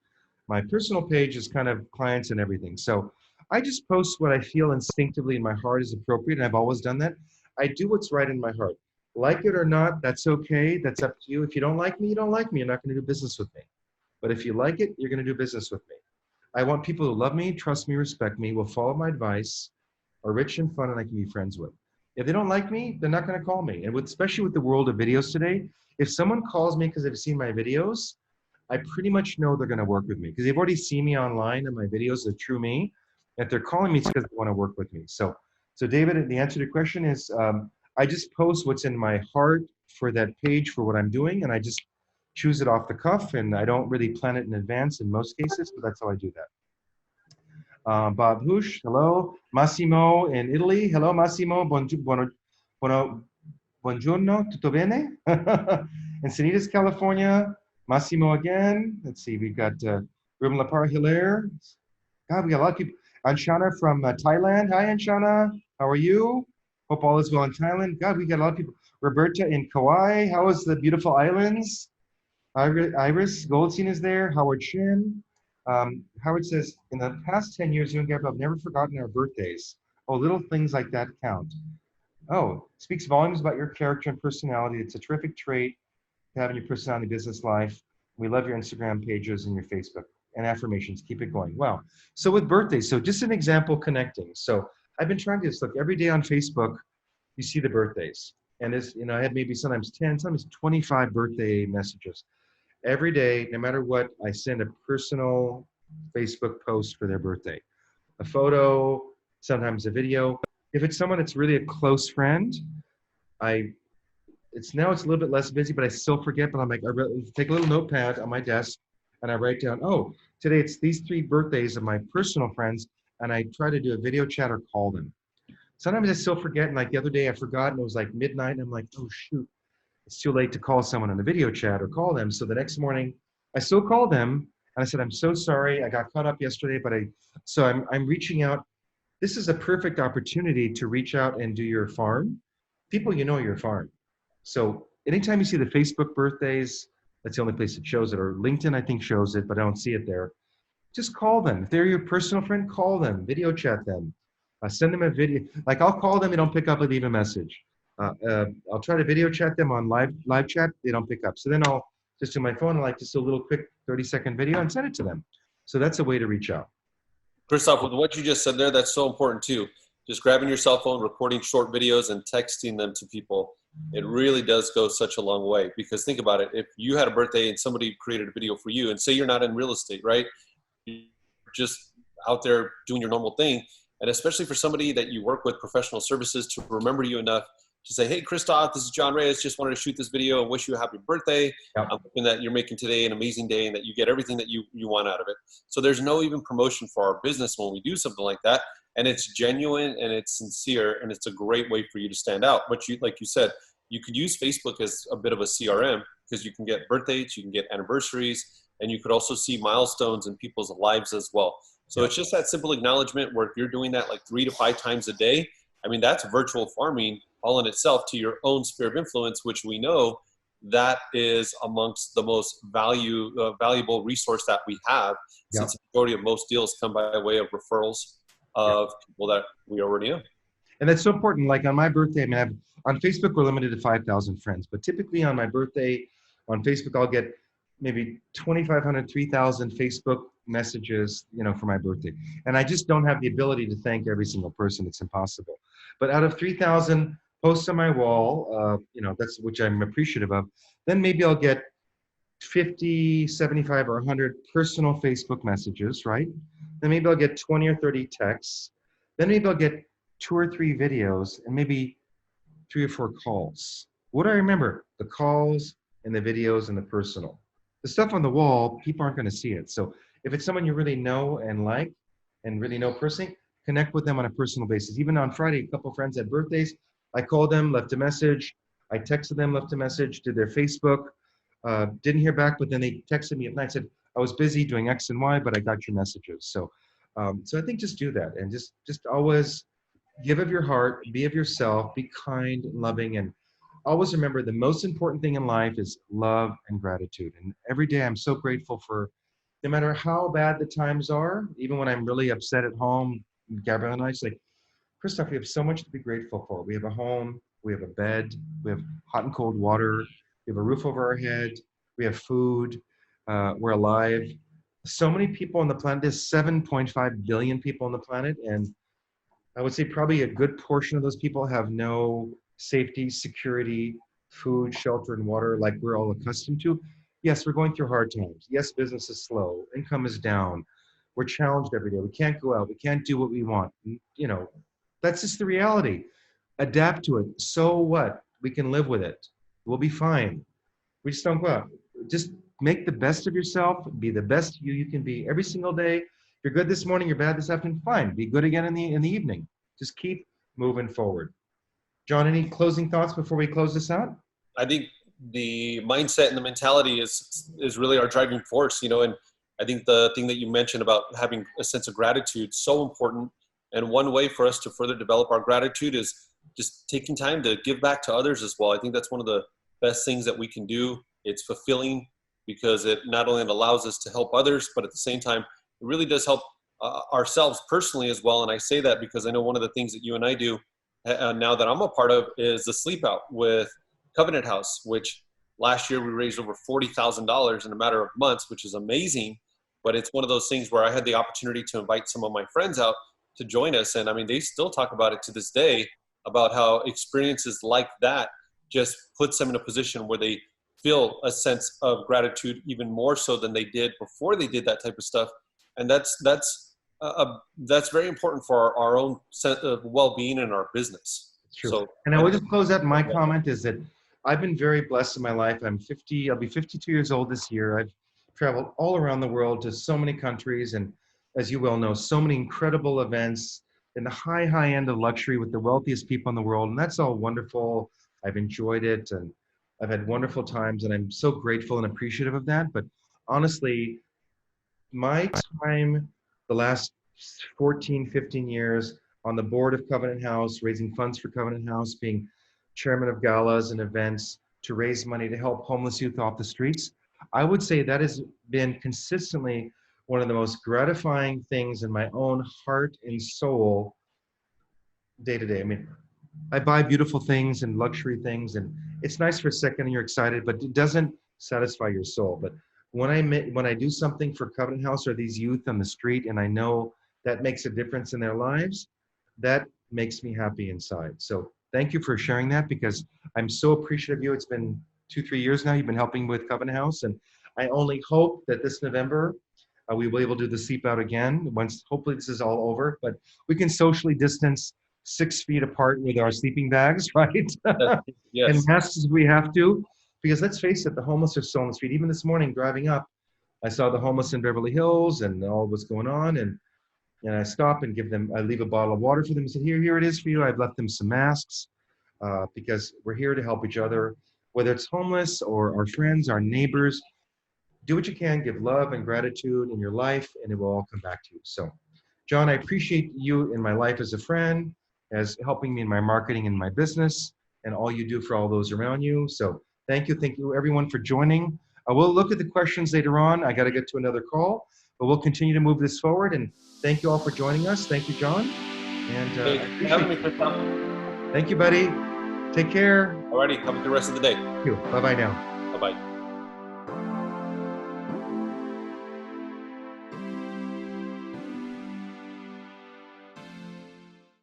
My personal page is kind of clients and everything. So I just post what I feel instinctively in my heart is appropriate, and I've always done that. I do what's right in my heart. Like it or not, that's okay. That's up to you. If you don't like me, you don't like me. You're not going to do business with me. But if you like it, you're going to do business with me. I want people who love me, trust me, respect me, will follow my advice, are rich and fun, and I can be friends with. If they don't like me, they're not going to call me. And especially with the world of videos today, if someone calls me because they've seen my videos, I pretty much know they're going to work with me because they've already seen me online and my videos are true me. If they're calling me, it's because they want to work with me. So David, the answer to your question is I just post what's in my heart for that page for what I'm doing, and I just choose it off the cuff, and I don't really plan it in advance in most cases, but that's how I do that. Bob Hush, hello. Massimo in Italy, hello Massimo, buongiorno, tutto bene? Encinitas, California, Massimo again. Let's see, we've got Ruben Lapar Hilaire. God, we got a lot of people. Anshana from Thailand. Hi, Anshana. How are you? Hope all is well in Thailand. God, we got a lot of people. Roberta in Kauai. How is the beautiful islands? Iris Goldstein is there. Howard Shin. Howard says, in the past 10 years, you and Gabrielle have never forgotten our birthdays. Oh, little things like that count. Oh, speaks volumes about your character and personality. It's a terrific trait to have in your personality business life. We love your Instagram pages and your Facebook and affirmations. Keep it going. Wow. So with birthdays, so just an example connecting. So I've been trying to just look every day on Facebook, you see the birthdays. And this, I had maybe sometimes 10, sometimes 25 birthday messages. Every day, no matter what, I send a personal Facebook post for their birthday. A photo, sometimes a video. If it's someone that's really a close friend, it's a little bit less busy, but I still forget, but I'm like, I take a little notepad on my desk and I write down, oh, today it's these 3 birthdays of my personal friends, and I try to do a video chat or call them. Sometimes I still forget, and like the other day I forgot, and it was like midnight, and I'm like, oh shoot, it's too late to call someone on a video chat or call them. So the next morning, I still called them, and I said, I'm so sorry, I got caught up yesterday, but I'm reaching out. This is a perfect opportunity to reach out and do your farm. People, your farm. So anytime you see the Facebook birthdays, that's the only place it shows it, or LinkedIn, I think, shows it, but I don't see it there. Just call them. If they're your personal friend, call them, video chat them, send them a video. Like I'll call them, they don't pick up, I leave a message. I'll try to video chat them on live chat, they don't pick up. So then I'll just do my phone, like just a little quick 30-second video and send it to them. So that's a way to reach out. Christophe, with what you just said there, that's so important too. Just grabbing your cell phone, recording short videos, and texting them to people. It really does go such a long way, because think about it. If you had a birthday and somebody created a video for you, and say you're not in real estate, right? You're just out there doing your normal thing. And especially for somebody that you work with, professional services, to remember you enough to say, hey, Christophe, this is John Reyes. Just wanted to shoot this video and wish you a happy birthday. Yep. I'm hoping that you're making today an amazing day and that you get everything that you want out of it. So there's no even promotion for our business when we do something like that. And it's genuine and it's sincere, and it's a great way for you to stand out. But like you said, you could use Facebook as a bit of a CRM, because you can get birth dates, you can get anniversaries, and you could also see milestones in people's lives as well. So It's just that simple acknowledgement, where if you're doing that like 3 to 5 times a day, I mean, that's virtual farming all in itself to your own sphere of influence, which we know that is amongst the most valuable resource that we have, since the majority of most deals come by way of referrals of people that we already know. And that's so important. Like on my birthday, I mean, on Facebook, we're limited to 5,000 friends, but typically on my birthday on Facebook, I'll get maybe 2,500, 3,000 Facebook messages, for my birthday. And I just don't have the ability to thank every single person. It's impossible. But out of 3,000 posts on my wall, that's which I'm appreciative of, then maybe I'll get 50, 75, or 100 personal Facebook messages, right? Then maybe I'll get 20 or 30 texts. Then maybe I'll get 2 or 3 videos, and maybe 3 or 4 calls. What do I remember? The calls and the videos and the personal. The stuff on the wall, people aren't going to see it. So if it's someone you really know and like and really know personally, connect with them on a personal basis. Even on Friday, a couple of friends had birthdays. I called them, left a message. I texted them, left a message, did their Facebook. Didn't hear back, but then they texted me at night, said, I was busy doing X and Y, but I got your messages. So I think just do that, and just always give of your heart, be of yourself, be kind, loving, and always remember the most important thing in life is love and gratitude. And every day I'm so grateful for, no matter how bad the times are, even when I'm really upset at home, Gabrielle and I say, Christophe, we have so much to be grateful for. We have a home, we have a bed, we have hot and cold water, we have a roof over our head, we have food, we're alive. So many people on the planet, there's 7.5 billion people on the planet, and I would say probably a good portion of those people have no safety, security, food, shelter, and water like we're all accustomed to. Yes, we're going through hard times. Yes, business is slow, income is down. We're challenged every day. We can't go out. We can't do what we want. That's just the reality. Adapt to it. So what? We can live with it. We'll be fine. We just don't go out. just make the best of yourself, be the best you can be every single day. If you're good this morning, you're bad this afternoon, fine. Be good again in the evening. Just keep moving forward. John, any closing thoughts before we close this out? I think the mindset and the mentality is really our driving force, you know, and I think the thing that you mentioned about having a sense of gratitude is so important. And one way for us to further develop our gratitude is just taking time to give back to others as well. I think that's one of the best things that we can do. It's fulfilling because it not only allows us to help others, but at the same time, it really does help ourselves personally as well. And I say that because I know one of the things that you and I do now that I'm a part of is the sleep out with Covenant House, which last year we raised over $40,000 in a matter of months, which is amazing. But it's one of those things where I had the opportunity to invite some of my friends out to join us. And I mean, they still talk about it to this day, about how experiences like that just puts them in a position where they feel a sense of gratitude even more so than they did before they did that type of stuff. And that's very important for our own sense of well-being in our business. It's true. So, and I will just close out my comment is that I've been very blessed in my life. I'll be 52 years old this year. I've traveled all around the world to so many countries. And as you well know, so many incredible events in the high end of luxury with the wealthiest people in the world. And that's all wonderful. I've enjoyed it and I've had wonderful times and I'm so grateful and appreciative of that. But honestly, my time, the last 14, 15 years on the board of Covenant House, raising funds for Covenant House, being chairman of galas and events to raise money to help homeless youth off the streets, I would say that has been consistently one of the most gratifying things in my own heart and soul day to day. I mean, I buy beautiful things and luxury things, and it's nice for a second and you're excited, but it doesn't satisfy your soul. But when I do something for Covenant House or these youth on the street, and I know that makes a difference in their lives, that makes me happy inside. So thank you for sharing that because I'm so appreciative of you. It's been 2-3 years now you've been helping with Covenant House, and I only hope that this November we will be able to do the sleep out again once hopefully this is all over, but we can socially distance 6 feet apart with our sleeping bags, right? yes. And masks if we have to, because let's face it, the homeless are still on the street. Even this morning driving up, I saw the homeless in Beverly Hills and all what's going on, and I stop and I leave a bottle of water for them and say, here it is for you. I've left them some masks because we're here to help each other, whether it's homeless or our friends, our neighbors. Do what you can, give love and gratitude in your life, and it will all come back to you. So, John, I appreciate you in my life as a friend, as helping me in my marketing and my business, and all you do for all those around you. So thank you everyone for joining. We'll look at the questions later on. I got to get to another call, but we'll continue to move this forward. And thank you all for joining us. Thank you, John. And Thank you, buddy. Take care. Alrighty, have a good rest of the day. Thank you. Bye-bye now. Bye-bye.